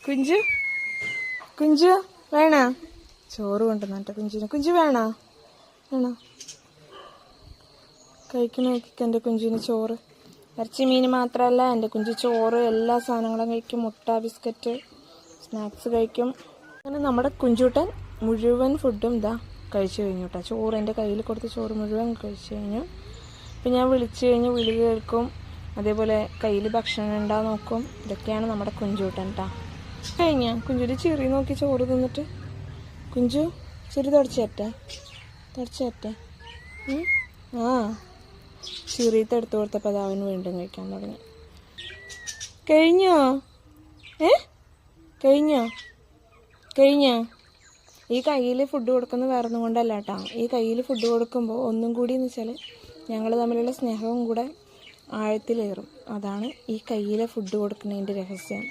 കുഞ്ചു കുഞ്ചു വേണോ ചോറ് കൊണ്ടുവന്നിട്ട് കുഞ്ചുവിന് കുഞ്ചു വേണോ വേണോ കഴിക്കണ എൻ്റെ കുഞ്ചുവിന് ചോറ് ഇറച്ചി മീൻ മാത്രമല്ല എൻ്റെ കുഞ്ചു ചോറ് എല്ലാ സാധനങ്ങളും കഴിക്കും. മുട്ട ബിസ്ക്കറ്റ് സ്നാക്സ് കഴിക്കും. അങ്ങനെ നമ്മുടെ കുഞ്ചൂട്ടൻ മുഴുവൻ ഫുഡും ഇതാ കഴിച്ചു കഴിഞ്ഞു കേട്ടോ. ചോറ് എൻ്റെ കയ്യിൽ കൊടുത്ത ചോറ് മുഴുവൻ കഴിച്ചു കഴിഞ്ഞു. ഇപ്പം ഞാൻ വിളിച്ചു കഴിഞ്ഞ് വിളി കേൾക്കും, അതേപോലെ കയ്യിൽ ഭക്ഷണം ഉണ്ടാകാൻ നോക്കും. ഇതൊക്കെയാണ് നമ്മുടെ കുഞ്ചൂട്ടൻ കേട്ടോ. കഴിഞ്ഞ കുഞ്ചുവിൻ്റെ ചിറി നോക്കി ചോറ് തിന്നിട്ട് കുഞ്ചു ചിരി തുടച്ചേട്ടെ ആ ചിറിയത്തെ എടുത്തു കൊടുത്തപ്പോൾ അത് അവന് വീണ്ടും കഴിക്കാൻ തുടങ്ങി. കഴിഞ്ഞോ കഴിഞ്ഞോ ഈ കയ്യിൽ ഫുഡ് കൊടുക്കുന്നത് വേറെ ഒന്നും കൊണ്ടല്ല കേട്ടോ. ഈ കയ്യിൽ ഫുഡ് കൊടുക്കുമ്പോൾ ഒന്നും കൂടി എന്ന് വെച്ചാൽ ഞങ്ങൾ തമ്മിലുള്ള സ്നേഹവും കൂടെ ആഴത്തിലേറും. അതാണ് ഈ കയ്യിലെ ഫുഡ് കൊടുക്കുന്നതിൻ്റെ രഹസ്യം.